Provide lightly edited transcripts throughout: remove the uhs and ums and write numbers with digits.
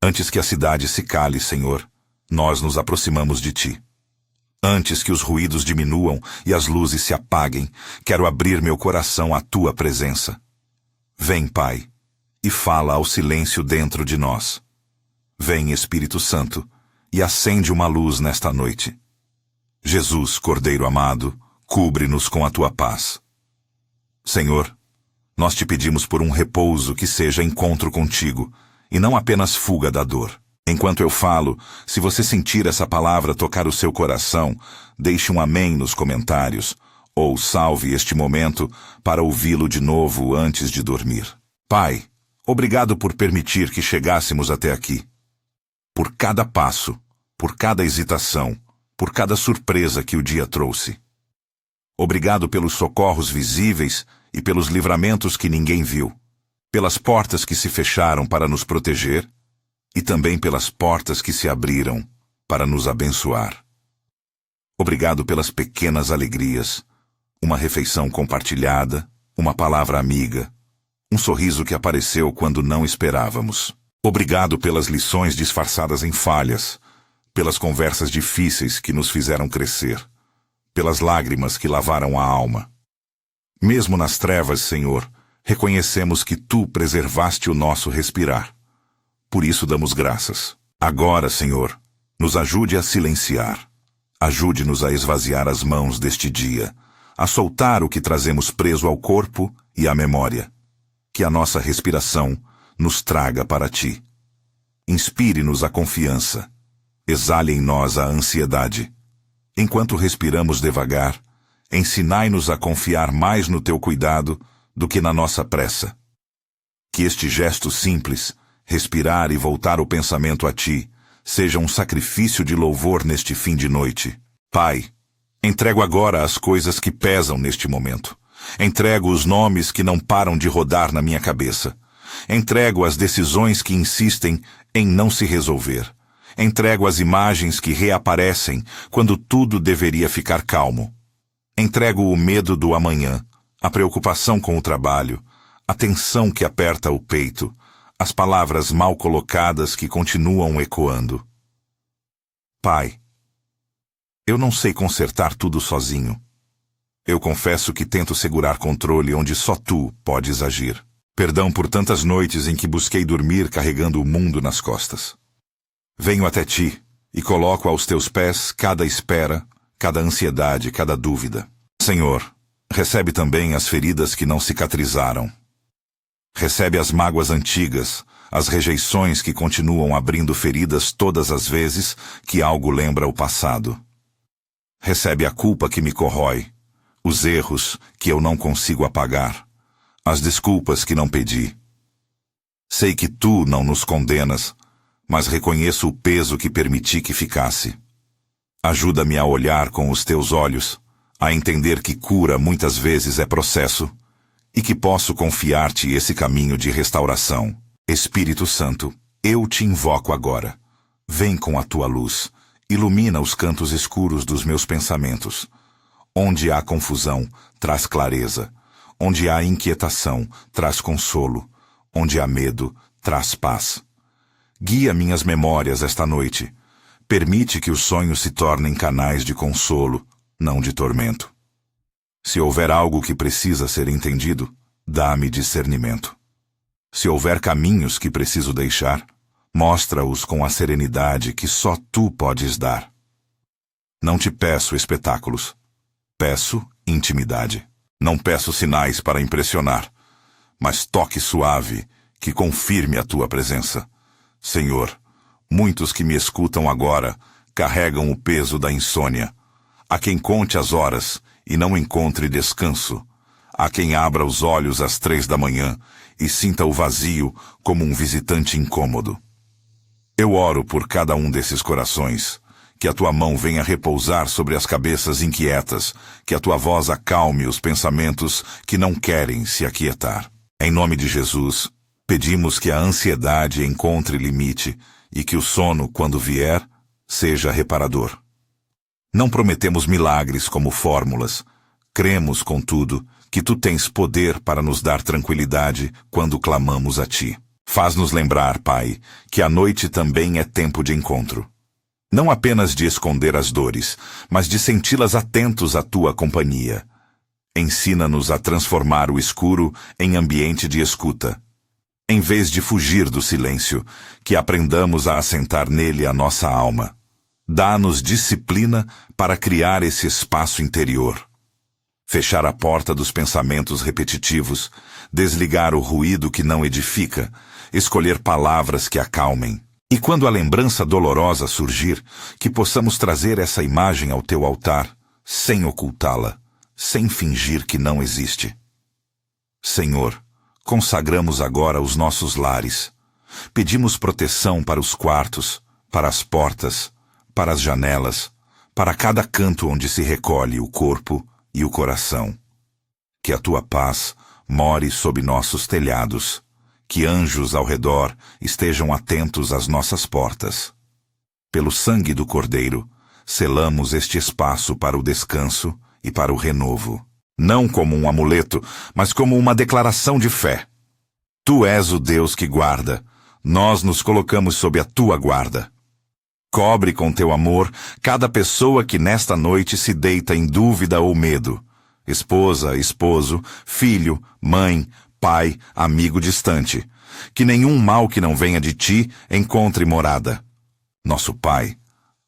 Antes que a cidade se cale, Senhor, nós nos aproximamos de Ti. Antes que os ruídos diminuam e as luzes se apaguem, quero abrir meu coração à Tua presença. Vem, Pai, e fala ao silêncio dentro de nós. Vem, Espírito Santo, e acende uma luz nesta noite. Jesus, Cordeiro amado, cubre-nos com a Tua paz. Senhor, nós te pedimos por um repouso que seja encontro contigo, e não apenas fuga da dor. Enquanto eu falo, se você sentir essa palavra tocar o seu coração, deixe um amém nos comentários, ou salve este momento para ouvi-lo de novo antes de dormir. Pai, obrigado por permitir que chegássemos até aqui. Por cada passo, por cada hesitação, por cada surpresa que o dia trouxe. Obrigado pelos socorros visíveis e pelos livramentos que ninguém viu, pelas portas que se fecharam para nos proteger e também pelas portas que se abriram para nos abençoar. Obrigado pelas pequenas alegrias, uma refeição compartilhada, uma palavra amiga, um sorriso que apareceu quando não esperávamos. Obrigado pelas lições disfarçadas em falhas, pelas conversas difíceis que nos fizeram crescer, pelas lágrimas que lavaram a alma. Mesmo nas trevas, Senhor, reconhecemos que Tu preservaste o nosso respirar. Por isso damos graças. Agora, Senhor, nos ajude a silenciar. Ajude-nos a esvaziar as mãos deste dia, a soltar o que trazemos preso ao corpo e à memória. Que a nossa respiração nos traga para Ti. Inspire-nos a confiança. Exale em nós a ansiedade. Enquanto respiramos devagar, ensinai-nos a confiar mais no Teu cuidado do que na nossa pressa. Que este gesto simples, respirar e voltar o pensamento a Ti, seja um sacrifício de louvor neste fim de noite. Pai, entrego agora as coisas que pesam neste momento. Entrego os nomes que não param de rodar na minha cabeça. Entrego as decisões que insistem em não se resolver. Entrego as imagens que reaparecem quando tudo deveria ficar calmo. Entrego o medo do amanhã, a preocupação com o trabalho, a tensão que aperta o peito, as palavras mal colocadas que continuam ecoando. Pai, eu não sei consertar tudo sozinho. Eu confesso que tento segurar controle onde só Tu podes agir. Perdão por tantas noites em que busquei dormir carregando o mundo nas costas. Venho até Ti e coloco aos Teus pés cada espera, cada ansiedade, cada dúvida. Senhor, recebe também as feridas que não cicatrizaram. Recebe as mágoas antigas, as rejeições que continuam abrindo feridas todas as vezes que algo lembra o passado. Recebe a culpa que me corrói, os erros que eu não consigo apagar, as desculpas que não pedi. Sei que Tu não nos condenas, mas reconheço o peso que permiti que ficasse. Ajuda-me a olhar com os Teus olhos, a entender que cura muitas vezes é processo, e que posso confiar-te esse caminho de restauração. Espírito Santo, eu te invoco agora. Vem com a Tua luz, ilumina os cantos escuros dos meus pensamentos. Onde há confusão, traz clareza. Onde há inquietação, traz consolo. Onde há medo, traz paz. Guia minhas memórias esta noite. Permite que os sonhos se tornem canais de consolo, não de tormento. Se houver algo que precisa ser entendido, dá-me discernimento. Se houver caminhos que preciso deixar, mostra-os com a serenidade que só Tu podes dar. Não te peço espetáculos. Peço intimidade. Não peço sinais para impressionar, mas toque suave que confirme a Tua presença. Senhor, muitos que me escutam agora carregam o peso da insônia. Há quem conte as horas e não encontre descanso. Há quem abra os olhos às 3 da manhã e sinta o vazio como um visitante incômodo. Eu oro por cada um desses corações, que a Tua mão venha repousar sobre as cabeças inquietas, que a Tua voz acalme os pensamentos que não querem se aquietar. Em nome de Jesus, pedimos que a ansiedade encontre limite e que o sono, quando vier, seja reparador. Não prometemos milagres como fórmulas. Cremos, contudo, que Tu tens poder para nos dar tranquilidade quando clamamos a Ti. Faz-nos lembrar, Pai, que a noite também é tempo de encontro. Não apenas de esconder as dores, mas de senti-las atentos à tua companhia. Ensina-nos a transformar o escuro em ambiente de escuta. Em vez de fugir do silêncio, que aprendamos a assentar nele a nossa alma. Dá-nos disciplina para criar esse espaço interior. Fechar a porta dos pensamentos repetitivos, desligar o ruído que não edifica, escolher palavras que acalmem. E quando a lembrança dolorosa surgir, que possamos trazer essa imagem ao teu altar, sem ocultá-la, sem fingir que não existe. Senhor, consagramos agora os nossos lares. Pedimos proteção para os quartos, para as portas, para as janelas, para cada canto onde se recolhe o corpo e o coração. Que a tua paz more sob nossos telhados, que anjos ao redor estejam atentos às nossas portas. Pelo sangue do Cordeiro, selamos este espaço para o descanso e para o renovo, não como um amuleto, mas como uma declaração de fé. Tu és o Deus que guarda, nós nos colocamos sob a tua guarda. Cobre com teu amor cada pessoa que nesta noite se deita em dúvida ou medo. Esposa, esposo, filho, mãe, pai, amigo distante. Que nenhum mal que não venha de ti encontre morada. Nosso Pai,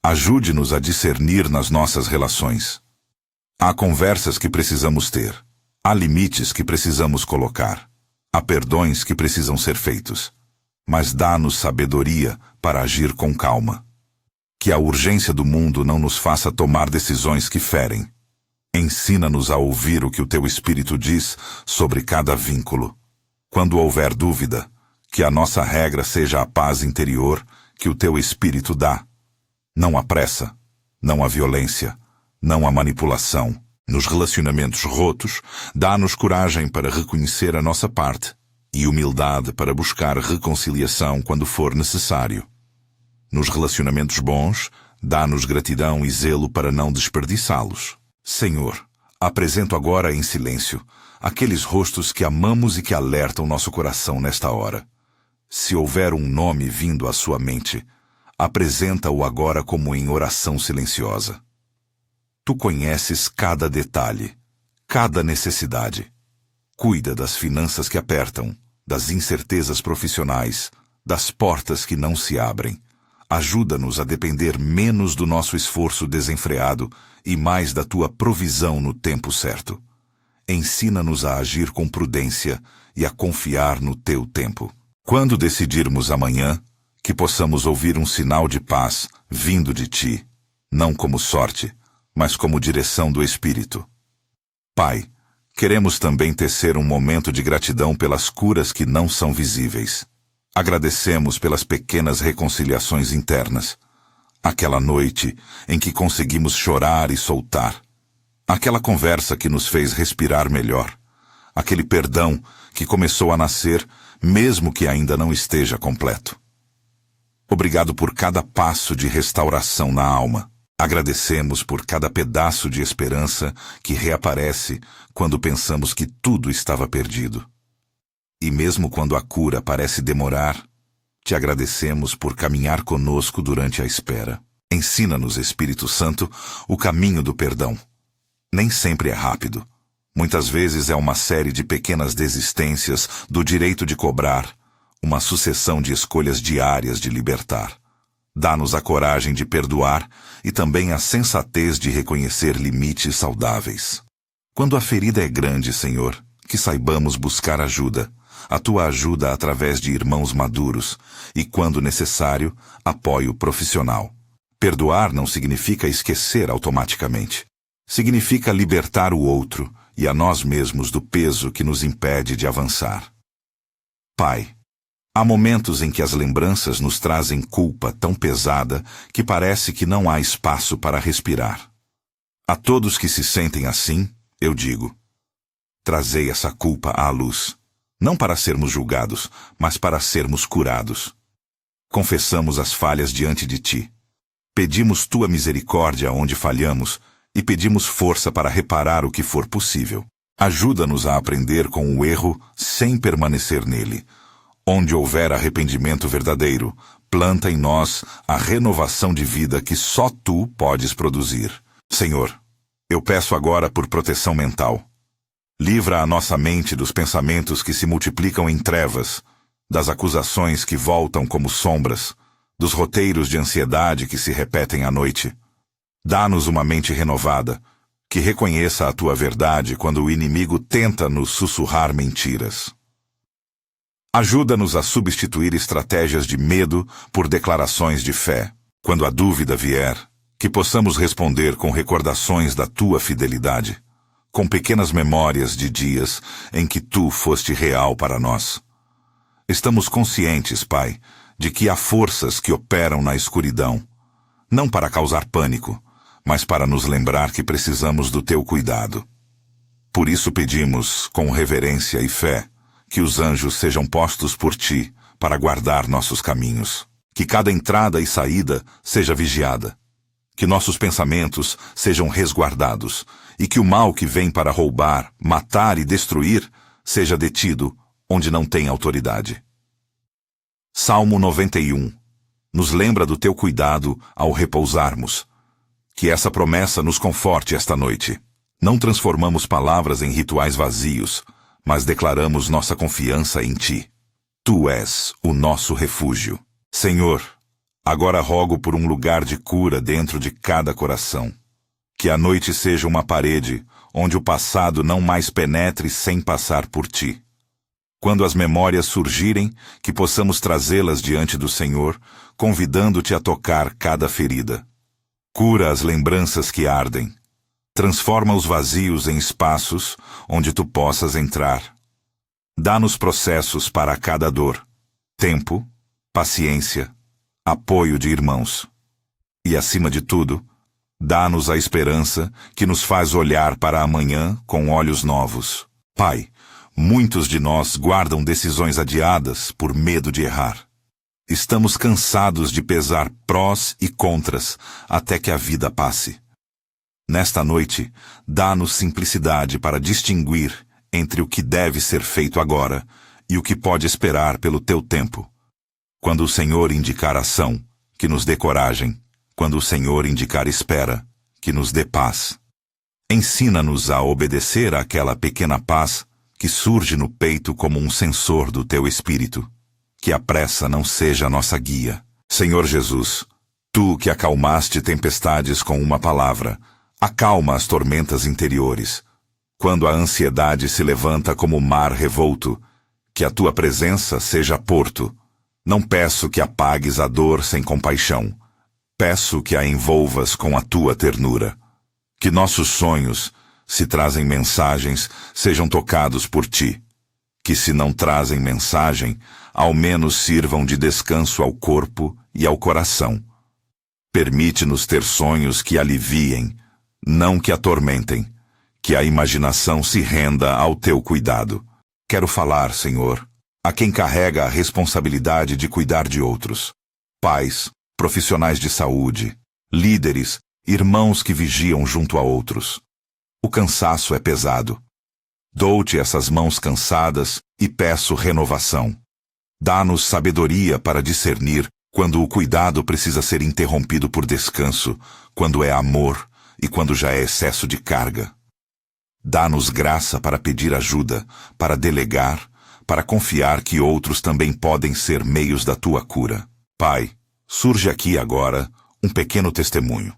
ajude-nos a discernir nas nossas relações. Há conversas que precisamos ter. Há limites que precisamos colocar. Há perdões que precisam ser feitos. Mas dá-nos sabedoria para agir com calma. Que a urgência do mundo não nos faça tomar decisões que ferem. Ensina-nos a ouvir o que o teu Espírito diz sobre cada vínculo. Quando houver dúvida, que a nossa regra seja a paz interior que o teu Espírito dá. Não a pressa, não a violência, não a manipulação. Nos relacionamentos rotos, dá-nos coragem para reconhecer a nossa parte e humildade para buscar reconciliação quando for necessário. Nos relacionamentos bons, dá-nos gratidão e zelo para não desperdiçá-los. Senhor, apresento agora em silêncio aqueles rostos que amamos e que alertam nosso coração nesta hora. Se houver um nome vindo à sua mente, apresenta-o agora como em oração silenciosa. Tu conheces cada detalhe, cada necessidade. Cuida das finanças que apertam, das incertezas profissionais, das portas que não se abrem. Ajuda-nos a depender menos do nosso esforço desenfreado e mais da tua provisão no tempo certo. Ensina-nos a agir com prudência e a confiar no teu tempo. Quando decidirmos amanhã, que possamos ouvir um sinal de paz vindo de ti, não como sorte, mas como direção do Espírito. Pai, queremos também tecer um momento de gratidão pelas curas que não são visíveis. Agradecemos pelas pequenas reconciliações internas. Aquela noite em que conseguimos chorar e soltar. Aquela conversa que nos fez respirar melhor. Aquele perdão que começou a nascer, mesmo que ainda não esteja completo. Obrigado por cada passo de restauração na alma. Agradecemos por cada pedaço de esperança que reaparece quando pensamos que tudo estava perdido. E mesmo quando a cura parece demorar, te agradecemos por caminhar conosco durante a espera. Ensina-nos, Espírito Santo, o caminho do perdão. Nem sempre é rápido. Muitas vezes é uma série de pequenas desistências do direito de cobrar, uma sucessão de escolhas diárias de libertar. Dá-nos a coragem de perdoar e também a sensatez de reconhecer limites saudáveis. Quando a ferida é grande, Senhor, que saibamos buscar ajuda, a tua ajuda através de irmãos maduros e, quando necessário, apoio profissional. Perdoar não significa esquecer automaticamente. Significa libertar o outro e a nós mesmos do peso que nos impede de avançar. Pai, há momentos em que as lembranças nos trazem culpa tão pesada que parece que não há espaço para respirar. A todos que se sentem assim, eu digo: trazei essa culpa à luz. Não para sermos julgados, mas para sermos curados. Confessamos as falhas diante de ti. Pedimos tua misericórdia onde falhamos e pedimos força para reparar o que for possível. Ajuda-nos a aprender com o erro sem permanecer nele. Onde houver arrependimento verdadeiro, planta em nós a renovação de vida que só Tu podes produzir. Senhor, eu peço agora por proteção mental. Livra a nossa mente dos pensamentos que se multiplicam em trevas, das acusações que voltam como sombras, dos roteiros de ansiedade que se repetem à noite. Dá-nos uma mente renovada, que reconheça a Tua verdade quando o inimigo tenta nos sussurrar mentiras. Ajuda-nos a substituir estratégias de medo por declarações de fé. Quando a dúvida vier, que possamos responder com recordações da Tua fidelidade, com pequenas memórias de dias em que Tu foste real para nós. Estamos conscientes, Pai, de que há forças que operam na escuridão, não para causar pânico, mas para nos lembrar que precisamos do Teu cuidado. Por isso pedimos, com reverência e fé, que os anjos sejam postos por Ti para guardar nossos caminhos. Que cada entrada e saída seja vigiada. Que nossos pensamentos sejam resguardados e que o mal que vem para roubar, matar e destruir seja detido onde não tem autoridade. Salmo 91. Nos lembra do Teu cuidado ao repousarmos. Que essa promessa nos conforte esta noite. Não transformamos palavras em rituais vazios, mas declaramos nossa confiança em Ti. Tu és o nosso refúgio. Senhor, agora rogo por um lugar de cura dentro de cada coração. Que a noite seja uma parede onde o passado não mais penetre sem passar por Ti. Quando as memórias surgirem, que possamos trazê-las diante do Senhor, convidando-Te a tocar cada ferida. Cura as lembranças que ardem. Transforma os vazios em espaços onde Tu possas entrar. Dá-nos processos para cada dor, tempo, paciência, apoio de irmãos. E, acima de tudo, dá-nos a esperança que nos faz olhar para amanhã com olhos novos. Pai, muitos de nós guardam decisões adiadas por medo de errar. Estamos cansados de pesar prós e contras até que a vida passe. Nesta noite, dá-nos simplicidade para distinguir entre o que deve ser feito agora e o que pode esperar pelo Teu tempo. Quando o Senhor indicar ação, que nos dê coragem. Quando o Senhor indicar espera, que nos dê paz. Ensina-nos a obedecer àquela pequena paz que surge no peito como um sensor do Teu Espírito. Que a pressa não seja a nossa guia. Senhor Jesus, Tu que acalmaste tempestades com uma palavra, acalma as tormentas interiores. Quando a ansiedade se levanta como mar revolto, que a Tua presença seja porto. Não peço que apagues a dor sem compaixão. Peço que a envolvas com a Tua ternura. Que nossos sonhos, se trazem mensagens, sejam tocados por Ti. Que se não trazem mensagem, ao menos sirvam de descanso ao corpo e ao coração. Permite-nos ter sonhos que aliviem, não que atormentem, que a imaginação se renda ao Teu cuidado. Quero falar, Senhor, a quem carrega a responsabilidade de cuidar de outros. Pais, profissionais de saúde, líderes, irmãos que vigiam junto a outros. O cansaço é pesado. Dou-Te essas mãos cansadas e peço renovação. Dá-nos sabedoria para discernir quando o cuidado precisa ser interrompido por descanso, quando é amor e quando já é excesso de carga. Dá-nos graça para pedir ajuda, para delegar, para confiar que outros também podem ser meios da Tua cura. Pai, surge aqui agora um pequeno testemunho.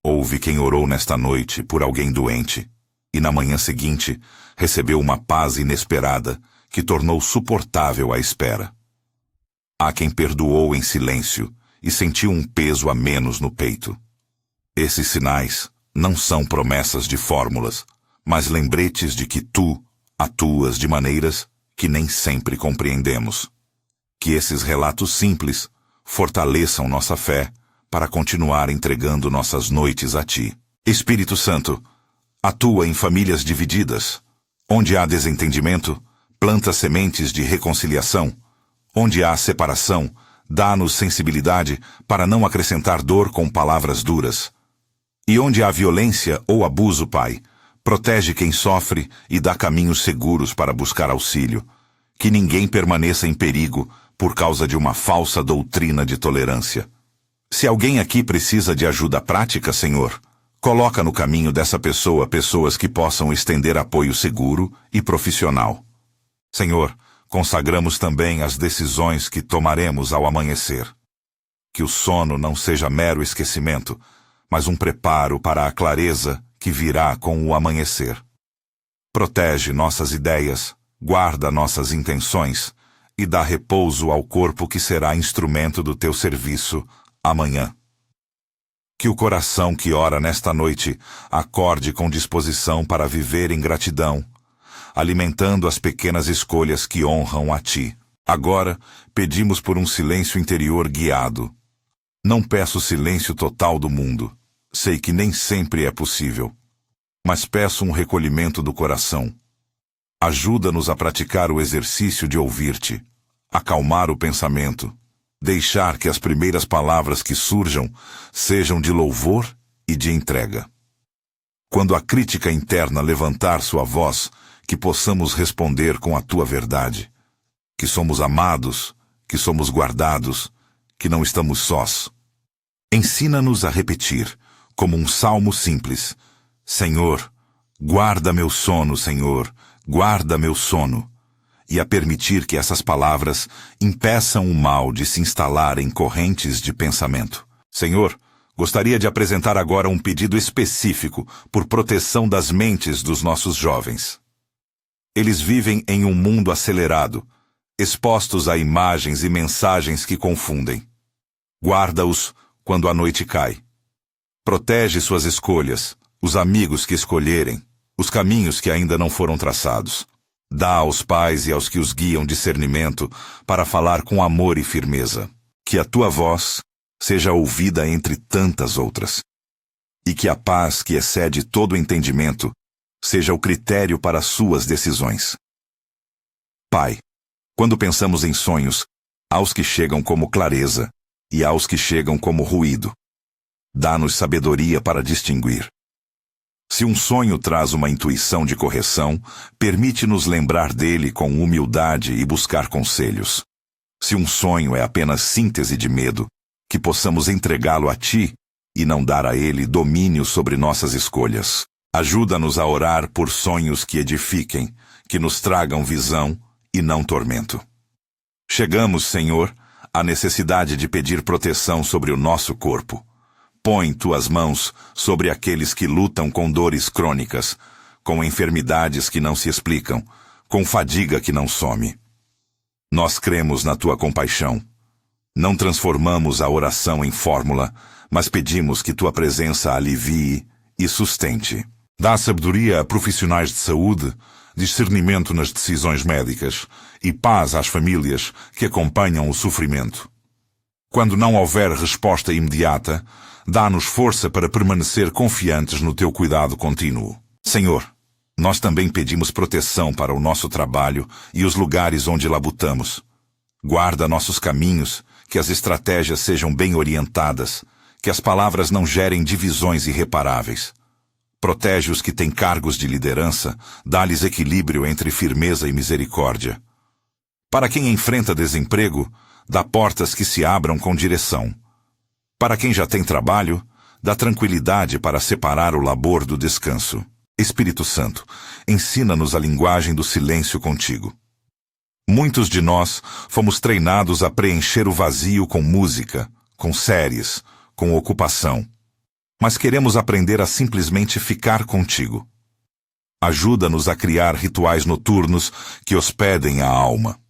Houve quem orou nesta noite por alguém doente, e na manhã seguinte recebeu uma paz inesperada que tornou suportável a espera. Há quem perdoou em silêncio e sentiu um peso a menos no peito. Esses sinais não são promessas de fórmulas, mas lembretes de que Tu atuas de maneiras que nem sempre compreendemos. Que esses relatos simples fortaleçam nossa fé para continuar entregando nossas noites a Ti. Espírito Santo, atua em famílias divididas. Onde há desentendimento, planta sementes de reconciliação. Onde há separação, dá-nos sensibilidade para não acrescentar dor com palavras duras. E onde há violência ou abuso, Pai, protege quem sofre e dá caminhos seguros para buscar auxílio. Que ninguém permaneça em perigo por causa de uma falsa doutrina de tolerância. Se alguém aqui precisa de ajuda prática, Senhor, coloca no caminho dessa pessoa pessoas que possam estender apoio seguro e profissional. Senhor, consagramos também as decisões que tomaremos ao amanhecer. Que o sono não seja mero esquecimento, mas um preparo para a clareza que virá com o amanhecer. Protege nossas ideias, guarda nossas intenções e dá repouso ao corpo que será instrumento do teu serviço amanhã. Que o coração que ora nesta noite acorde com disposição para viver em gratidão, alimentando as pequenas escolhas que honram a ti. Agora, pedimos por um silêncio interior guiado. Não peço o silêncio total do mundo. Sei que nem sempre é possível. Mas peço um recolhimento do coração. Ajuda-nos a praticar o exercício de ouvir-te, acalmar o pensamento, deixar que as primeiras palavras que surjam sejam de louvor e de entrega. Quando a crítica interna levantar sua voz, que possamos responder com a tua verdade, que somos amados, que somos guardados, que não estamos sós. Ensina-nos a repetir, como um salmo simples: Senhor, guarda meu sono, Senhor, guarda meu sono, e a permitir que essas palavras impeçam o mal de se instalar em correntes de pensamento. Senhor, gostaria de apresentar agora um pedido específico por proteção das mentes dos nossos jovens. Eles vivem em um mundo acelerado, expostos a imagens e mensagens que confundem. Guarda-os quando a noite cai. Protege suas escolhas, os amigos que escolherem, os caminhos que ainda não foram traçados. Dá aos pais e aos que os guiam discernimento para falar com amor e firmeza. Que a tua voz seja ouvida entre tantas outras. E que a paz que excede todo entendimento seja o critério para suas decisões. Pai, quando pensamos em sonhos, há os que chegam como clareza e há os que chegam como ruído. Dá-nos sabedoria para distinguir. Se um sonho traz uma intuição de correção, permite-nos lembrar dele com humildade e buscar conselhos. Se um sonho é apenas síntese de medo, que possamos entregá-lo a ti e não dar a ele domínio sobre nossas escolhas. Ajuda-nos a orar por sonhos que edifiquem, que nos tragam visão e não tormento. Chegamos, Senhor, à necessidade de pedir proteção sobre o nosso corpo. Põe tuas mãos sobre aqueles que lutam com dores crônicas, com enfermidades que não se explicam, com fadiga que não some. Nós cremos na tua compaixão. Não transformamos a oração em fórmula, mas pedimos que tua presença alivie e sustente. Dá sabedoria a profissionais de saúde, discernimento nas decisões médicas e paz às famílias que acompanham o sofrimento. Quando não houver resposta imediata, dá-nos força para permanecer confiantes no teu cuidado contínuo. Senhor, nós também pedimos proteção para o nosso trabalho e os lugares onde labutamos. Guarda nossos caminhos, que as estratégias sejam bem orientadas, que as palavras não gerem divisões irreparáveis. Protege os que têm cargos de liderança, dá-lhes equilíbrio entre firmeza e misericórdia. Para quem enfrenta desemprego, dá portas que se abram com direção. Para quem já tem trabalho, dá tranquilidade para separar o labor do descanso. Espírito Santo, ensina-nos a linguagem do silêncio contigo. Muitos de nós fomos treinados a preencher o vazio com música, com séries, com ocupação. Mas queremos aprender a simplesmente ficar contigo. Ajuda-nos a criar rituais noturnos que hospedem a alma.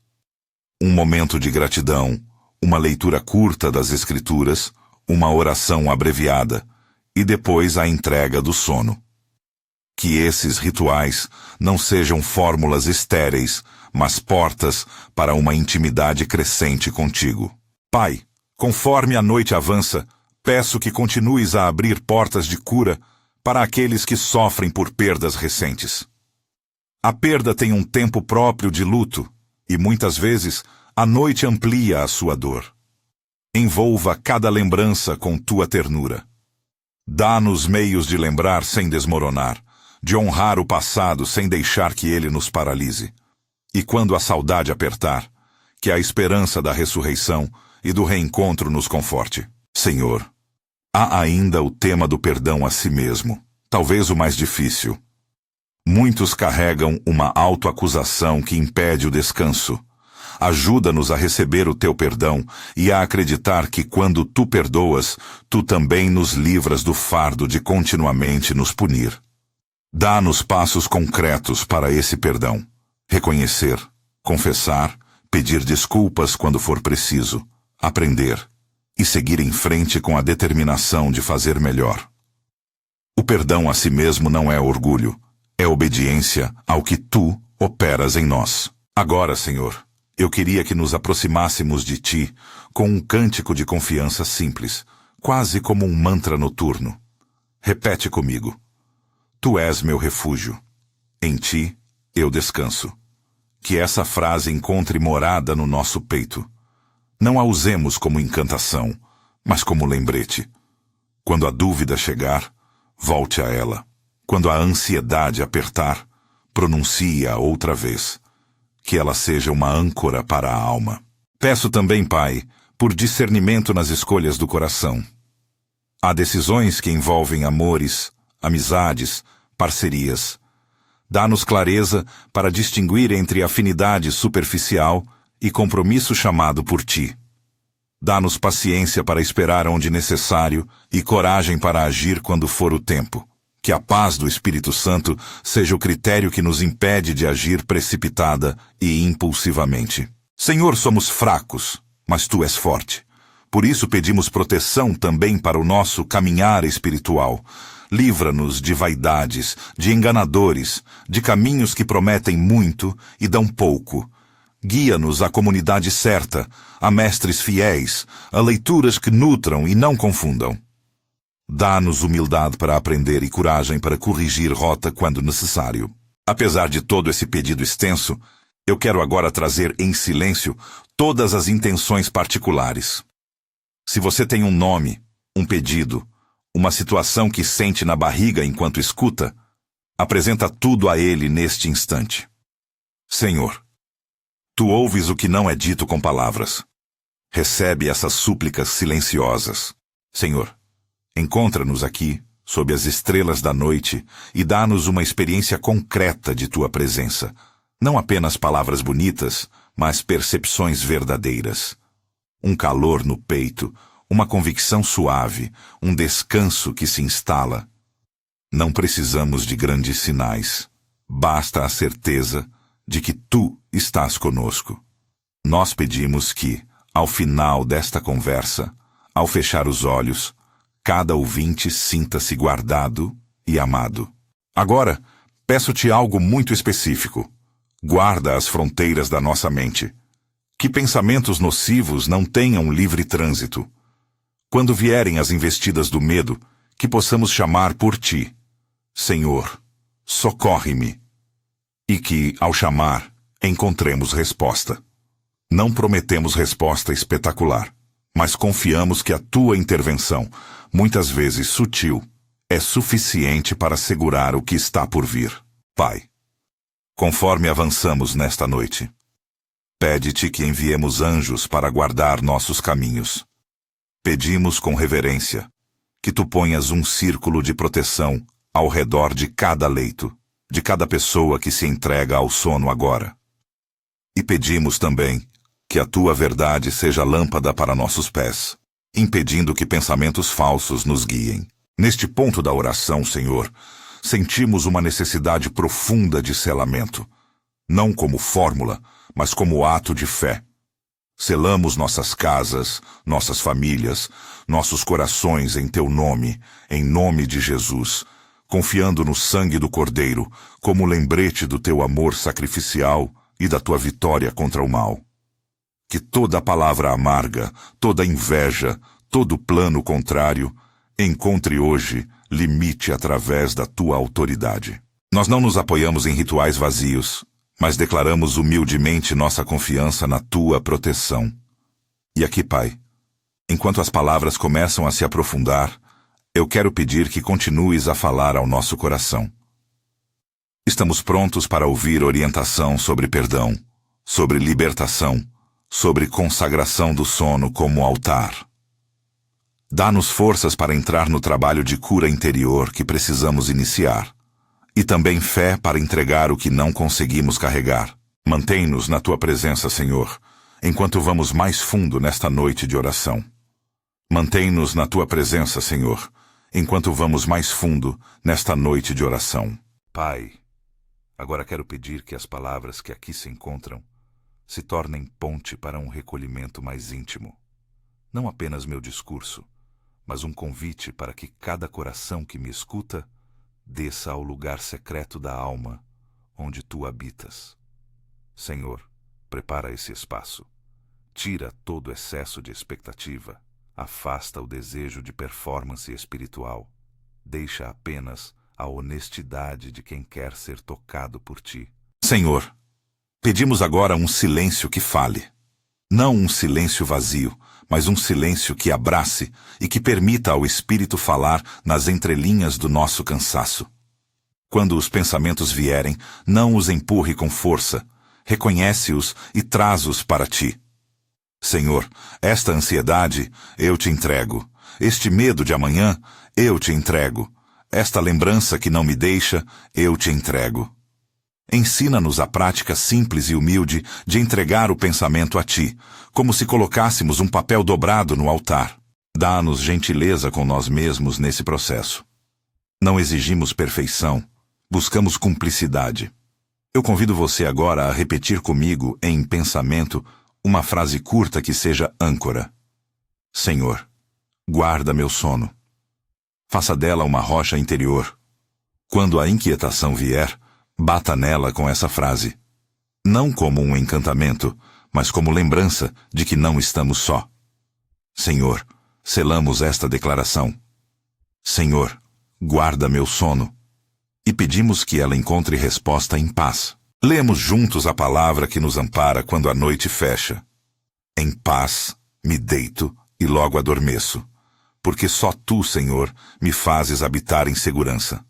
Um momento de gratidão, uma leitura curta das Escrituras, uma oração abreviada e depois a entrega do sono. Que esses rituais não sejam fórmulas estéreis, mas portas para uma intimidade crescente contigo. Pai, conforme a noite avança, peço que continues a abrir portas de cura para aqueles que sofrem por perdas recentes. A perda tem um tempo próprio de luto e, muitas vezes, a noite amplia a sua dor. Envolva cada lembrança com tua ternura. Dá-nos meios de lembrar sem desmoronar, de honrar o passado sem deixar que ele nos paralise. E quando a saudade apertar, que a esperança da ressurreição e do reencontro nos conforte. Senhor, há ainda o tema do perdão a si mesmo, talvez o mais difícil. Muitos carregam uma autoacusação que impede o descanso. Ajuda-nos a receber o teu perdão e a acreditar que quando tu perdoas, tu também nos livras do fardo de continuamente nos punir. Dá-nos passos concretos para esse perdão. Reconhecer, confessar, pedir desculpas quando for preciso, aprender e seguir em frente com a determinação de fazer melhor. O perdão a si mesmo não é orgulho, é obediência ao que tu operas em nós. Agora, Senhor, eu queria que nos aproximássemos de ti com um cântico de confiança simples, quase como um mantra noturno. Repete comigo. Tu és meu refúgio. Em ti eu descanso. Que essa frase encontre morada no nosso peito. Não a usemos como encantação, mas como lembrete. Quando a dúvida chegar, volte a ela. Quando a ansiedade apertar, pronuncie-a outra vez. Que ela seja uma âncora para a alma. Peço também, Pai, por discernimento nas escolhas do coração. Há decisões que envolvem amores, amizades, parcerias. Dá-nos clareza para distinguir entre afinidade superficial e compromisso chamado por ti. Dá-nos paciência para esperar onde necessário e coragem para agir quando for o tempo. Que a paz do Espírito Santo seja o critério que nos impede de agir precipitada e impulsivamente. Senhor, somos fracos, mas tu és forte. Por isso pedimos proteção também para o nosso caminhar espiritual. Livra-nos de vaidades, de enganadores, de caminhos que prometem muito e dão pouco. Guia-nos à comunidade certa, a mestres fiéis, a leituras que nutram e não confundam. Dá-nos humildade para aprender e coragem para corrigir rota quando necessário. Apesar de todo esse pedido extenso, eu quero agora trazer em silêncio todas as intenções particulares. Se você tem um nome, um pedido, uma situação que sente na barriga enquanto escuta, apresenta tudo a Ele neste instante. Senhor, tu ouves o que não é dito com palavras. Recebe essas súplicas silenciosas. Senhor, encontra-nos aqui, sob as estrelas da noite, e dá-nos uma experiência concreta de tua presença. Não apenas palavras bonitas, mas percepções verdadeiras. Um calor no peito, uma convicção suave, um descanso que se instala. Não precisamos de grandes sinais. Basta a certeza de que tu estás conosco. Nós pedimos que, ao final desta conversa, ao fechar os olhos, cada ouvinte sinta-se guardado e amado. Agora, peço-te algo muito específico. Guarda as fronteiras da nossa mente. Que pensamentos nocivos não tenham livre trânsito. Quando vierem as investidas do medo, que possamos chamar por ti. Senhor, socorre-me. E que, ao chamar, encontremos resposta. Não prometemos resposta espetacular, mas confiamos que a tua intervenção, muitas vezes sutil, é suficiente para segurar o que está por vir. Pai, conforme avançamos nesta noite, pede-te que enviemos anjos para guardar nossos caminhos. Pedimos com reverência que tu ponhas um círculo de proteção ao redor de cada leito, de cada pessoa que se entrega ao sono agora. E pedimos também que a tua verdade seja lâmpada para nossos pés, impedindo que pensamentos falsos nos guiem. Neste ponto da oração, Senhor, sentimos uma necessidade profunda de selamento, não como fórmula, mas como ato de fé. Selamos nossas casas, nossas famílias, nossos corações em teu nome, em nome de Jesus, confiando no sangue do Cordeiro, como lembrete do teu amor sacrificial e da tua vitória contra o mal. Que toda palavra amarga, toda inveja, todo plano contrário, encontre hoje limite através da tua autoridade. Nós não nos apoiamos em rituais vazios, mas declaramos humildemente nossa confiança na tua proteção. E aqui, Pai, enquanto as palavras começam a se aprofundar, eu quero pedir que continues a falar ao nosso coração. Estamos prontos para ouvir orientação sobre perdão, sobre libertação, sobre consagração do sono como altar. Dá-nos forças para entrar no trabalho de cura interior que precisamos iniciar, e também fé para entregar o que não conseguimos carregar. Mantém-nos na Tua presença, Senhor, enquanto vamos mais fundo nesta noite de oração. Mantém-nos na Tua presença, Senhor, enquanto vamos mais fundo nesta noite de oração. Pai, agora quero pedir que as palavras que aqui se encontram se tornem ponte para um recolhimento mais íntimo. Não apenas meu discurso, mas um convite para que cada coração que me escuta desça ao lugar secreto da alma, onde Tu habitas. Senhor, prepara esse espaço. Tira todo excesso de expectativa. Afasta o desejo de performance espiritual. Deixa apenas a honestidade de quem quer ser tocado por Ti. Senhor, pedimos agora um silêncio que fale. Não um silêncio vazio, mas um silêncio que abrace e que permita ao Espírito falar nas entrelinhas do nosso cansaço. Quando os pensamentos vierem, não os empurre com força. Reconhece-os e traz-os para Ti. Senhor, esta ansiedade eu Te entrego. Este medo de amanhã eu Te entrego. Esta lembrança que não me deixa, eu Te entrego. Ensina-nos a prática simples e humilde de entregar o pensamento a Ti, como se colocássemos um papel dobrado no altar. Dá-nos gentileza com nós mesmos nesse processo. Não exigimos perfeição, buscamos cumplicidade. Eu convido você agora a repetir comigo, em pensamento, uma frase curta que seja âncora. Senhor, guarda meu sono. Faça dela uma rocha interior. Quando a inquietação vier, bata nela com essa frase. Não como um encantamento, mas como lembrança de que não estamos só. Senhor, selamos esta declaração. Senhor, guarda meu sono. E pedimos que ela encontre resposta em paz. Lemos juntos a palavra que nos ampara quando a noite fecha. Em paz me deito e logo adormeço, porque só Tu, Senhor, me fazes habitar em segurança.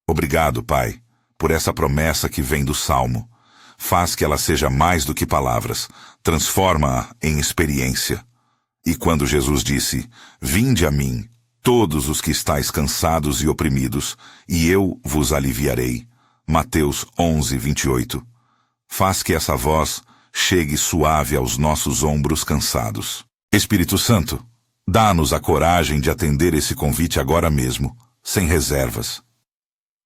Obrigado, Pai, por essa promessa que vem do Salmo. Faz que ela seja mais do que palavras, transforma-a em experiência. E quando Jesus disse, vinde a mim, todos os que estáis cansados e oprimidos, e eu vos aliviarei. Mateus 11, 28. Faz que essa voz chegue suave aos nossos ombros cansados. Espírito Santo, dá-nos a coragem de atender esse convite agora mesmo, sem reservas.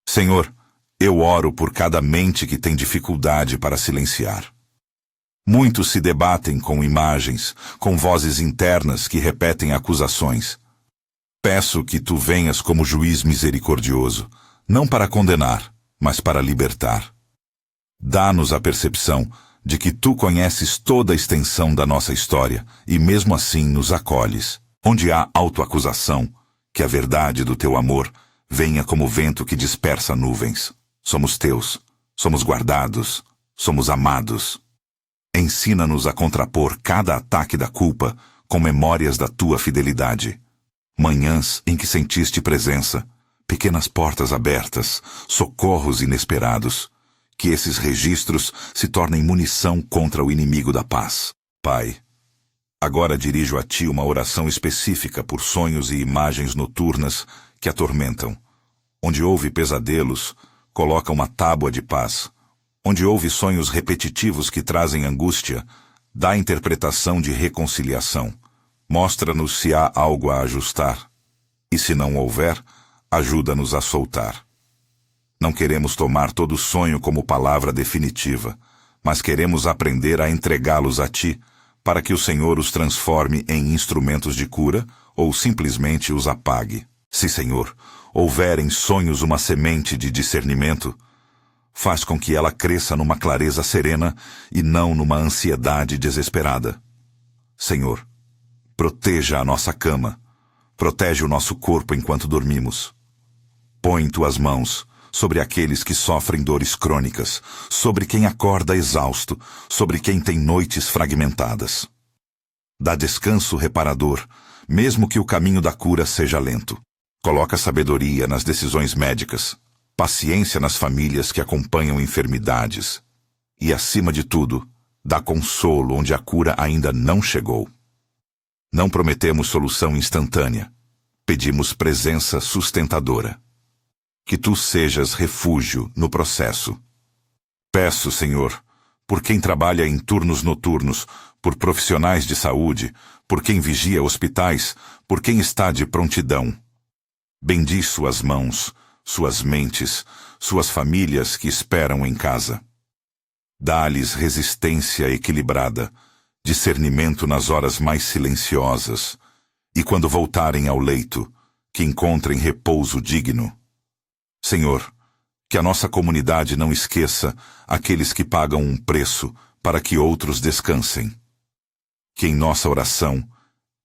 Senhor, eu oro por cada mente que tem dificuldade para silenciar. Muitos se debatem com imagens, com vozes internas que repetem acusações. Peço que Tu venhas como juiz misericordioso, não para condenar, mas para libertar. Dá-nos a percepção de que Tu conheces toda a extensão da nossa história e mesmo assim nos acolhes. Onde há autoacusação, que a verdade do Teu amor venha como vento que dispersa nuvens. Somos Teus, somos guardados, somos amados. Ensina-nos a contrapor cada ataque da culpa com memórias da Tua fidelidade. Manhãs em que sentiste presença, pequenas portas abertas, socorros inesperados. Que esses registros se tornem munição contra o inimigo da paz. Pai, agora dirijo a Ti uma oração específica por sonhos e imagens noturnas que atormentam. Onde houve pesadelos, coloca uma tábua de paz. Onde houve sonhos repetitivos que trazem angústia, dá interpretação de reconciliação. Mostra-nos se há algo a ajustar. E se não houver, ajuda-nos a soltar. Não queremos tomar todo sonho como palavra definitiva, mas queremos aprender a entregá-los a Ti, para que o Senhor os transforme em instrumentos de cura ou simplesmente os apague. Se, Senhor, houver em sonhos uma semente de discernimento, faz com que ela cresça numa clareza serena e não numa ansiedade desesperada. Senhor, proteja a nossa cama, protege o nosso corpo enquanto dormimos. Põe Tuas mãos sobre aqueles que sofrem dores crônicas, sobre quem acorda exausto, sobre quem tem noites fragmentadas. Dá descanso reparador, mesmo que o caminho da cura seja lento. Coloca sabedoria nas decisões médicas. paciência nas famílias que acompanham enfermidades e, acima de tudo, dá consolo onde a cura ainda não chegou. Não prometemos solução instantânea, pedimos presença sustentadora. Que tu sejas refúgio no processo. Peço, Senhor, por quem trabalha em turnos noturnos, por profissionais de saúde, por quem vigia hospitais, por quem está de prontidão. Bendiz suas mãos, suas mentes, suas famílias que esperam em casa. Dá-lhes resistência equilibrada, discernimento nas horas mais silenciosas, e quando voltarem ao leito, que encontrem repouso digno. Senhor, que a nossa comunidade não esqueça aqueles que pagam um preço para que outros descansem. Que em nossa oração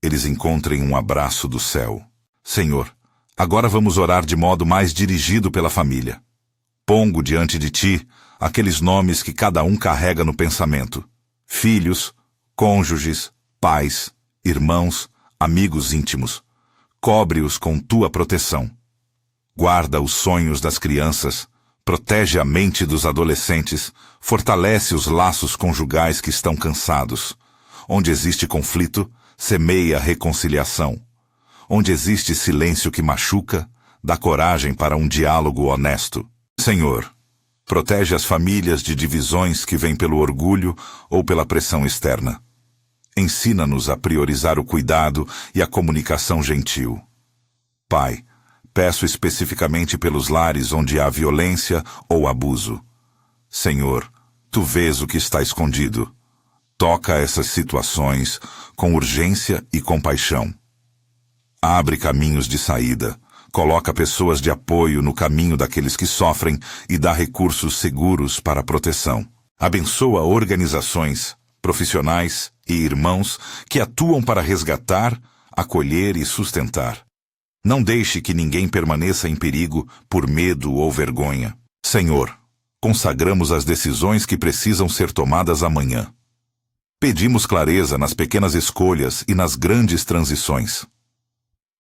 eles encontrem um abraço do céu. Senhor, agora vamos orar de modo mais dirigido pela família. Pongo diante de ti aqueles nomes que cada um carrega no pensamento: filhos, cônjuges, pais, irmãos, amigos íntimos. Cobre-os com tua proteção. Guarda os sonhos das crianças, protege a mente dos adolescentes, fortalece os laços conjugais que estão cansados. Onde existe conflito, semeia reconciliação. Onde existe silêncio que machuca, dá coragem para um diálogo honesto. Senhor, protege as famílias de divisões que vêm pelo orgulho ou pela pressão externa. Ensina-nos a priorizar o cuidado e a comunicação gentil. Pai, peço especificamente pelos lares onde há violência ou abuso. Senhor, tu vês o que está escondido. Toca essas situações com urgência e compaixão. Abre caminhos de saída, coloca pessoas de apoio no caminho daqueles que sofrem e dá recursos seguros para a proteção. Abençoa organizações, profissionais e irmãos que atuam para resgatar, acolher e sustentar. Não deixe que ninguém permaneça em perigo por medo ou vergonha. Senhor, consagramos as decisões que precisam ser tomadas amanhã. Pedimos clareza nas pequenas escolhas e nas grandes transições.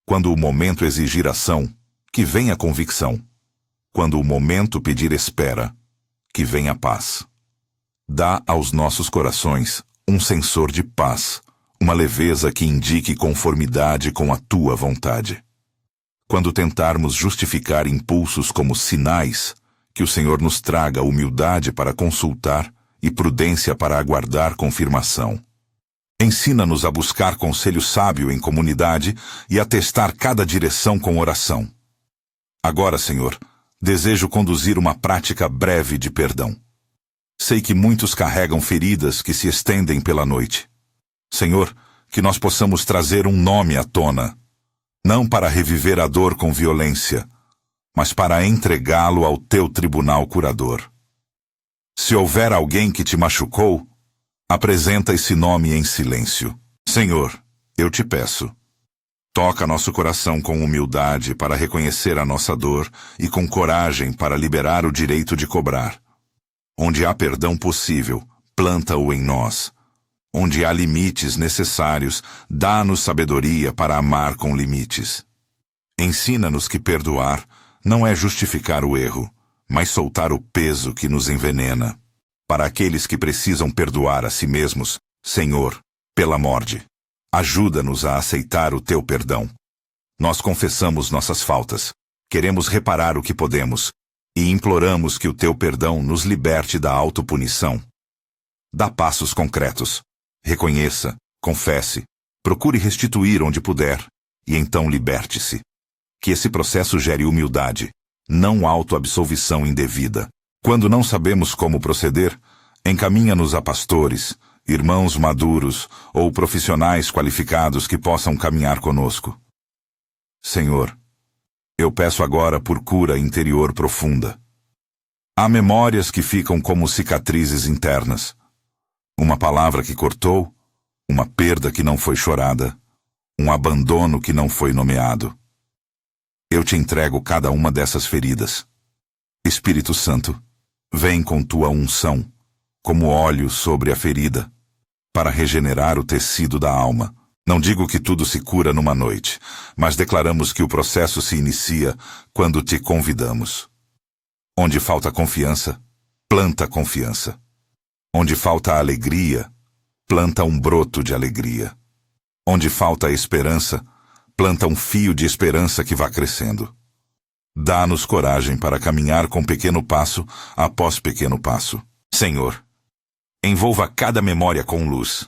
Quando o momento exigir ação, que venha convicção. Quando o momento pedir espera, que venha paz. Dá aos nossos corações um sensor de paz, uma leveza que indique conformidade com a tua vontade. Quando tentarmos justificar impulsos como sinais, que o Senhor nos traga humildade para consultar e prudência para aguardar confirmação. Ensina-nos a buscar conselho sábio em comunidade e a testar cada direção com oração. Agora, Senhor, desejo conduzir uma prática breve de perdão. Sei que muitos carregam feridas que se estendem pela noite. Senhor, que nós possamos trazer um nome à tona, não para reviver a dor com violência, mas para entregá-lo ao teu tribunal curador. Se houver alguém que te machucou, apresenta esse nome em silêncio. Senhor, eu te peço, toca nosso coração com humildade para reconhecer a nossa dor e com coragem para liberar o direito de cobrar. Onde há perdão possível, planta-o em nós. Onde há limites necessários, dá-nos sabedoria para amar com limites. Ensina-nos que perdoar não é justificar o erro, mas soltar o peso que nos envenena. Para aqueles que precisam perdoar a si mesmos, Senhor, pela morte, ajuda-nos a aceitar o teu perdão. Nós confessamos nossas faltas, queremos reparar o que podemos, e imploramos que o teu perdão nos liberte da autopunição. Dá passos concretos. Reconheça, confesse, procure restituir onde puder, e então liberte-se. Que esse processo gere humildade, não autoabsolvição indevida. Quando não sabemos como proceder, encaminha-nos a pastores, irmãos maduros ou profissionais qualificados que possam caminhar conosco. Senhor, eu peço agora por cura interior profunda. Há memórias que ficam como cicatrizes internas. Uma palavra que cortou, uma perda que não foi chorada, um abandono que não foi nomeado. Eu te entrego cada uma dessas feridas. Espírito Santo, vem com tua unção, como óleo sobre a ferida, para regenerar o tecido da alma. Não digo que tudo se cura numa noite, mas declaramos que o processo se inicia quando te convidamos. Onde falta confiança, planta confiança. Onde falta alegria, planta um broto de alegria. Onde falta esperança, planta um fio de esperança que vá crescendo. Dá-nos coragem para caminhar com pequeno passo após pequeno passo. Senhor, envolva cada memória com luz.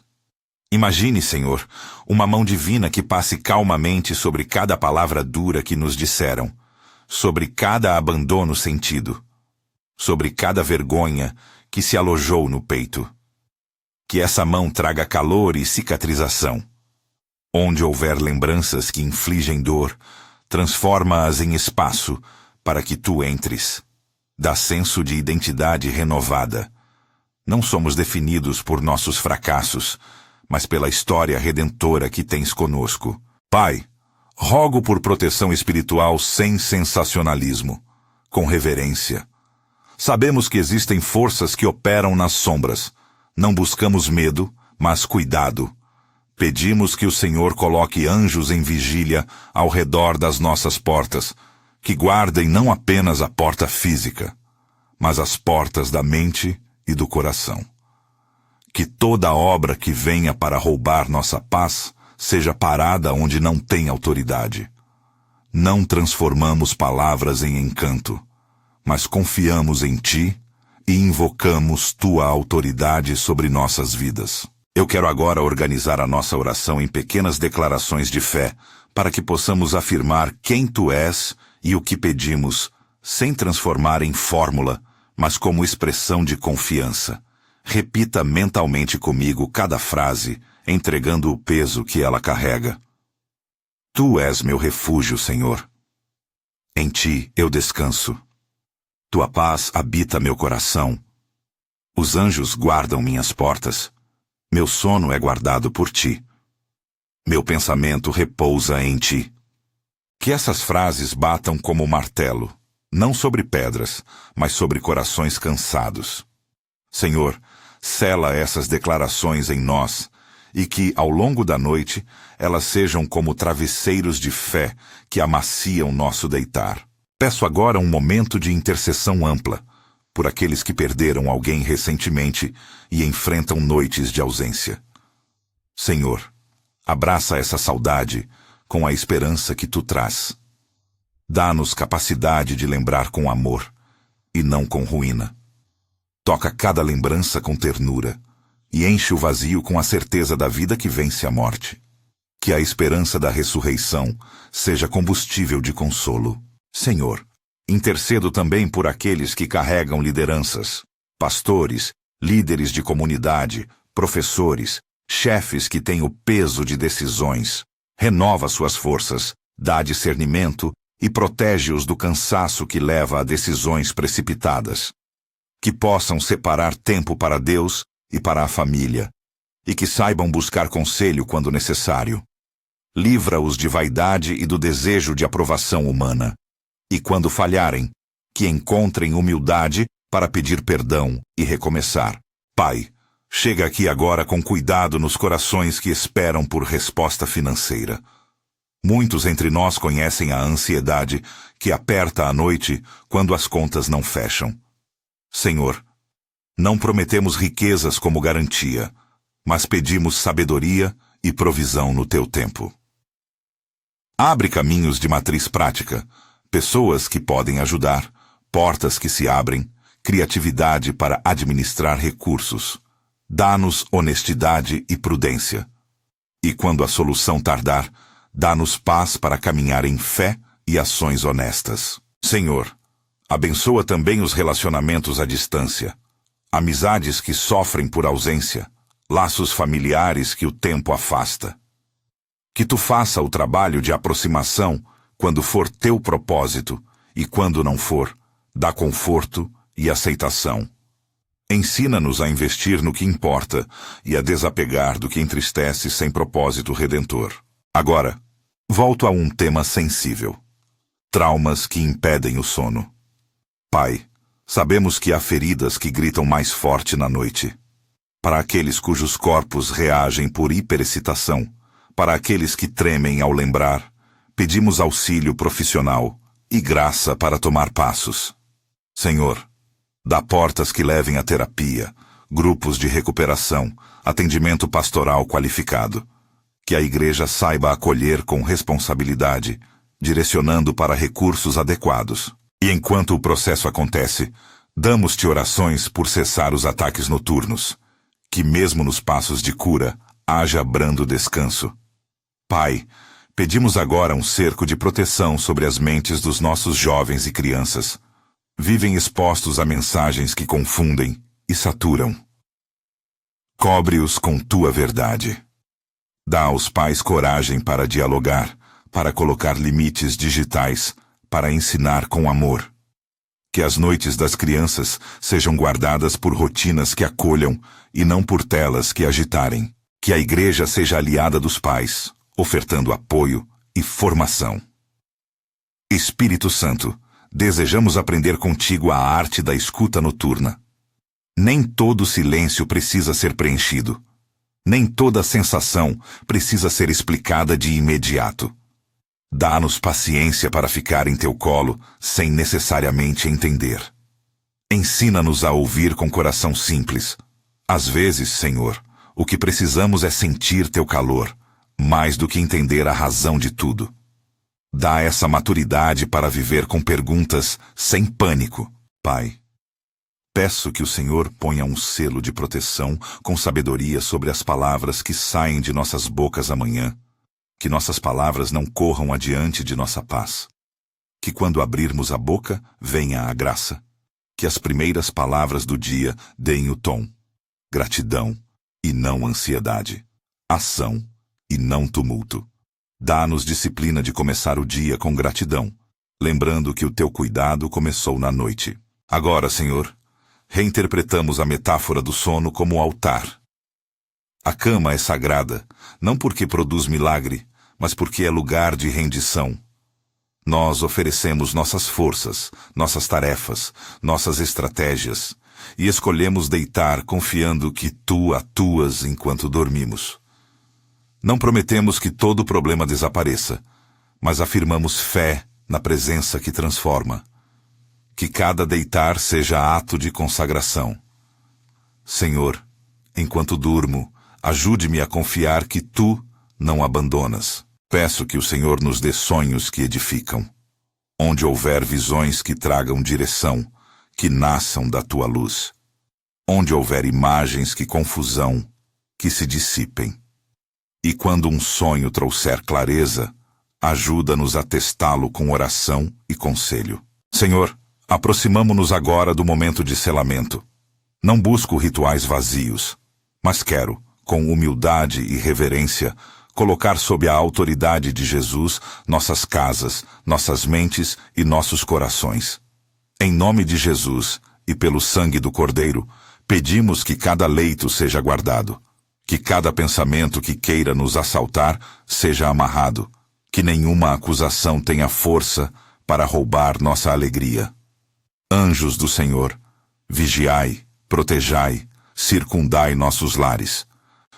Imagine, Senhor, uma mão divina que passe calmamente sobre cada palavra dura que nos disseram, sobre cada abandono sentido, sobre cada vergonha que se alojou no peito. Que essa mão traga calor e cicatrização. Onde houver lembranças que infligem dor, transforma-as em espaço para que tu entres. Dá senso de identidade renovada. Não somos definidos por nossos fracassos, mas pela história redentora que tens conosco. Pai, rogo por proteção espiritual sem sensacionalismo, com reverência. Sabemos que existem forças que operam nas sombras. Não buscamos medo, mas cuidado. Pedimos que o Senhor coloque anjos em vigília ao redor das nossas portas, que guardem não apenas a porta física, mas as portas da mente e do coração. Que toda obra que venha para roubar nossa paz seja parada onde não tem autoridade. Não transformamos palavras em encanto, mas confiamos em Ti e invocamos Tua autoridade sobre nossas vidas. Eu quero agora organizar a nossa oração em pequenas declarações de fé, para que possamos afirmar quem Tu és e o que pedimos, sem transformar em fórmula, mas como expressão de confiança. Repita mentalmente comigo cada frase, entregando o peso que ela carrega. Tu és meu refúgio, Senhor. Em Ti eu descanso. Tua paz habita meu coração. Os anjos guardam minhas portas. Meu sono é guardado por Ti. Meu pensamento repousa em Ti. Que essas frases batam como martelo, não sobre pedras, mas sobre corações cansados. Senhor, sela essas declarações em nós, e que, ao longo da noite, elas sejam como travesseiros de fé que amaciam nosso deitar. Peço agora um momento de intercessão ampla, por aqueles que perderam alguém recentemente e enfrentam noites de ausência. Senhor, abraça essa saudade com a esperança que Tu traz. Dá-nos capacidade de lembrar com amor e não com ruína. Toca cada lembrança com ternura e enche o vazio com a certeza da vida que vence a morte. Que a esperança da ressurreição seja combustível de consolo. Senhor, intercedo também por aqueles que carregam lideranças, pastores, líderes de comunidade, professores, chefes que têm o peso de decisões. Renova suas forças, dá discernimento e protege-os do cansaço que leva a decisões precipitadas. Que possam separar tempo para Deus e para a família, e que saibam buscar conselho quando necessário. Livra-os de vaidade e do desejo de aprovação humana. E quando falharem, que encontrem humildade para pedir perdão e recomeçar. Pai, chega aqui agora com cuidado nos corações que esperam por resposta financeira. Muitos entre nós conhecem a ansiedade que aperta à noite quando as contas não fecham. Senhor, não prometemos riquezas como garantia, mas pedimos sabedoria e provisão no Teu tempo. Abre caminhos de matriz prática, pessoas que podem ajudar, portas que se abrem, criatividade para administrar recursos. Dá-nos honestidade e prudência. E quando a solução tardar, dá-nos paz para caminhar em fé e ações honestas. Senhor, abençoa também os relacionamentos à distância, amizades que sofrem por ausência, laços familiares que o tempo afasta. Que Tu faça o trabalho de aproximação quando for Teu propósito, e quando não for, dá conforto e aceitação. Ensina-nos a investir no que importa e a desapegar do que entristece sem propósito redentor. Agora, volto a um tema sensível. Traumas que impedem o sono. Pai, sabemos que há feridas que gritam mais forte na noite. Para aqueles cujos corpos reagem por hiperexcitação, para aqueles que tremem ao lembrar, pedimos auxílio profissional e graça para tomar passos. Senhor, dá portas que levem à terapia, grupos de recuperação, atendimento pastoral qualificado. Que a igreja saiba acolher com responsabilidade, direcionando para recursos adequados. E enquanto o processo acontece, damos-te orações por cessar os ataques noturnos. Que mesmo nos passos de cura, haja brando descanso. Pai, pedimos agora um cerco de proteção sobre as mentes dos nossos jovens e crianças. Vivem expostos a mensagens que confundem e saturam. Cobre-os com tua verdade. Dá aos pais coragem para dialogar, para colocar limites digitais, para ensinar com amor. Que as noites das crianças sejam guardadas por rotinas que acolham e não por telas que agitarem. Que a igreja seja aliada dos pais, ofertando apoio e formação. Espírito Santo, desejamos aprender contigo a arte da escuta noturna. Nem todo silêncio precisa ser preenchido. Nem toda sensação precisa ser explicada de imediato. Dá-nos paciência para ficar em teu colo sem necessariamente entender. Ensina-nos a ouvir com coração simples. Às vezes, Senhor, o que precisamos é sentir teu calor, mais do que entender a razão de tudo. Dá essa maturidade para viver com perguntas sem pânico, Pai. Peço que o Senhor ponha um selo de proteção com sabedoria sobre as palavras que saem de nossas bocas amanhã. Que nossas palavras não corram adiante de nossa paz. Que quando abrirmos a boca, venha a graça. Que as primeiras palavras do dia deem o tom. Gratidão e não ansiedade. Ação e não tumulto. Dá-nos disciplina de começar o dia com gratidão, lembrando que o teu cuidado começou na noite. Agora, Senhor, reinterpretamos a metáfora do sono como altar. A cama é sagrada, não porque produz milagre, mas porque é lugar de rendição. Nós oferecemos nossas forças, nossas tarefas, nossas estratégias, e escolhemos deitar confiando que tu atuas enquanto dormimos. Não prometemos que todo problema desapareça, mas afirmamos fé na presença que transforma. Que cada deitar seja ato de consagração. Senhor, enquanto durmo, ajude-me a confiar que tu não abandonas. Peço que o Senhor nos dê sonhos que edificam. Onde houver visões que tragam direção, que nasçam da tua luz. Onde houver imagens que confusão, que se dissipem. E quando um sonho trouxer clareza, ajuda-nos a testá-lo com oração e conselho. Senhor, aproximamo-nos agora do momento de selamento. Não busco rituais vazios, mas quero, com humildade e reverência, colocar sob a autoridade de Jesus nossas casas, nossas mentes e nossos corações. Em nome de Jesus e pelo sangue do Cordeiro, pedimos que cada leito seja guardado, que cada pensamento que queira nos assaltar seja amarrado, que nenhuma acusação tenha força para roubar nossa alegria. Anjos do Senhor, vigiai, protejai, circundai nossos lares.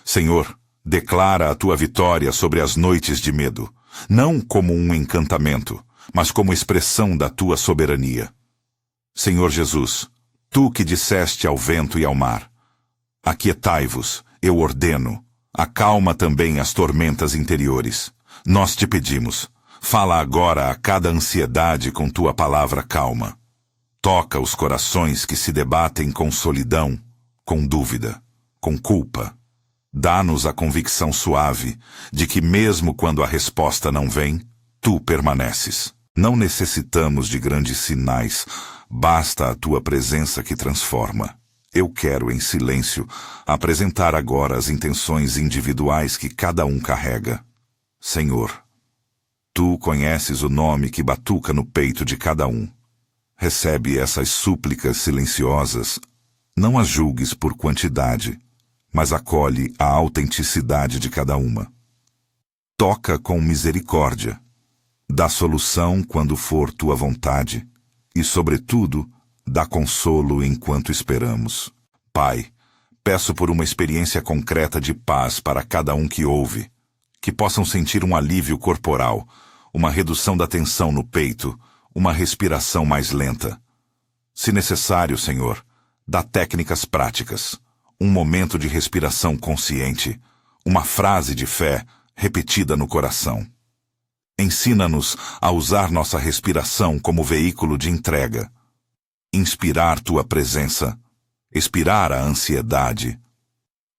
Senhor, declara a tua vitória sobre as noites de medo, não como um encantamento, mas como expressão da tua soberania. Senhor Jesus, tu que disseste ao vento e ao mar, aquietai-vos, eu ordeno, acalma também as tormentas interiores. Nós te pedimos, fala agora a cada ansiedade com tua palavra calma. Toca os corações que se debatem com solidão, com dúvida, com culpa. Dá-nos a convicção suave de que mesmo quando a resposta não vem, tu permaneces. Não necessitamos de grandes sinais, basta a tua presença que transforma. Eu quero, em silêncio, apresentar agora as intenções individuais que cada um carrega. Senhor, tu conheces o nome que batuca no peito de cada um. Recebe essas súplicas silenciosas, não as julgues por quantidade, mas acolhe a autenticidade de cada uma. Toca com misericórdia, dá solução quando for tua vontade, e, sobretudo, dá consolo enquanto esperamos. Pai, peço por uma experiência concreta de paz para cada um que ouve, que possam sentir um alívio corporal, uma redução da tensão no peito, uma respiração mais lenta. Se necessário, Senhor, dá técnicas práticas, um momento de respiração consciente, uma frase de fé repetida no coração. Ensina-nos a usar nossa respiração como veículo de entrega. Inspirar tua presença, expirar a ansiedade.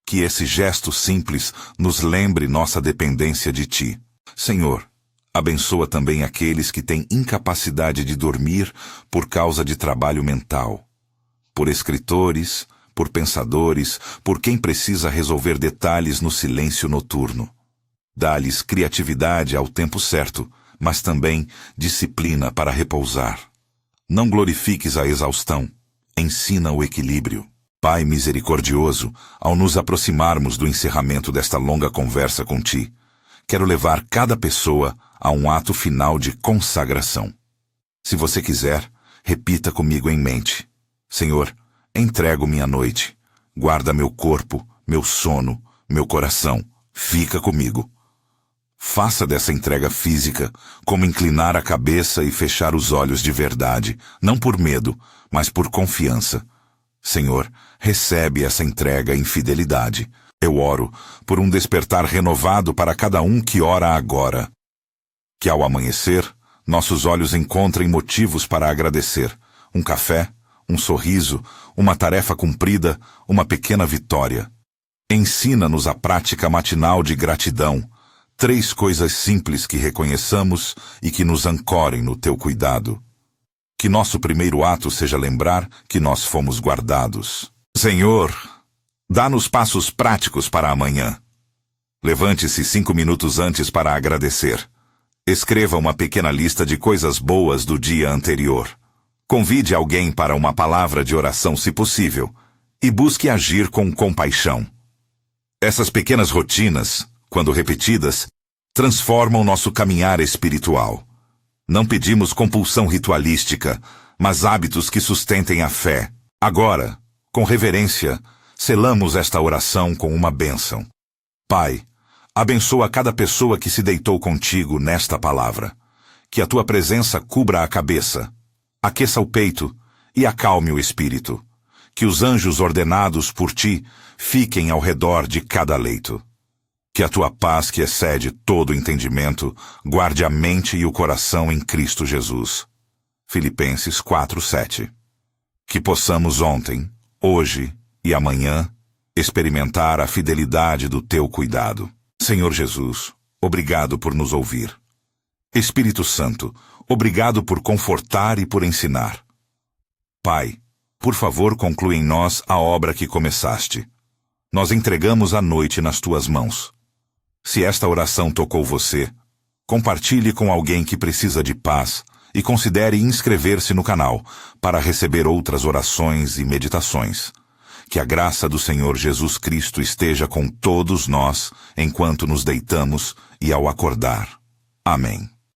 Que esse gesto simples nos lembre nossa dependência de ti. Senhor, abençoa também aqueles que têm incapacidade de dormir por causa de trabalho mental. Por escritores, por pensadores, por quem precisa resolver detalhes no silêncio noturno. Dá-lhes criatividade ao tempo certo, mas também disciplina para repousar. Não glorifiques a exaustão, ensina o equilíbrio. Pai misericordioso, ao nos aproximarmos do encerramento desta longa conversa com ti, quero levar cada pessoa a um ato final de consagração. Se você quiser, repita comigo em mente. Senhor, entrego minha noite. Guarda meu corpo, meu sono, meu coração. Fica comigo. Faça dessa entrega física como inclinar a cabeça e fechar os olhos de verdade, não por medo, mas por confiança. Senhor, recebe essa entrega em fidelidade. Eu oro por um despertar renovado para cada um que ora agora. Que ao amanhecer, nossos olhos encontrem motivos para agradecer. Um café, um sorriso, uma tarefa cumprida, uma pequena vitória. Ensina-nos a prática matinal de gratidão. 3 coisas simples que reconheçamos e que nos ancorem no teu cuidado. Que nosso primeiro ato seja lembrar que nós fomos guardados. Senhor, dá-nos passos práticos para amanhã. Levante-se 5 minutos antes para agradecer. Escreva uma pequena lista de coisas boas do dia anterior. Convide alguém para uma palavra de oração se possível e busque agir com compaixão. Essas pequenas rotinas, quando repetidas, transformam nosso caminhar espiritual. Não pedimos compulsão ritualística, mas hábitos que sustentem a fé. Agora, com reverência, selamos esta oração com uma bênção. Pai, abençoa cada pessoa que se deitou contigo nesta palavra. Que a tua presença cubra a cabeça, aqueça o peito e acalme o espírito. Que os anjos ordenados por ti fiquem ao redor de cada leito. Que a tua paz, que excede todo entendimento, guarde a mente e o coração em Cristo Jesus. Filipenses 4:7. Que possamos ontem, hoje e amanhã experimentar a fidelidade do teu cuidado. Senhor Jesus, obrigado por nos ouvir. Espírito Santo, obrigado por confortar e por ensinar. Pai, por favor, conclui em nós a obra que começaste. Nós entregamos a noite nas tuas mãos. Se esta oração tocou você, compartilhe com alguém que precisa de paz e considere inscrever-se no canal para receber outras orações e meditações. Que a graça do Senhor Jesus Cristo esteja com todos nós enquanto nos deitamos e ao acordar. Amém.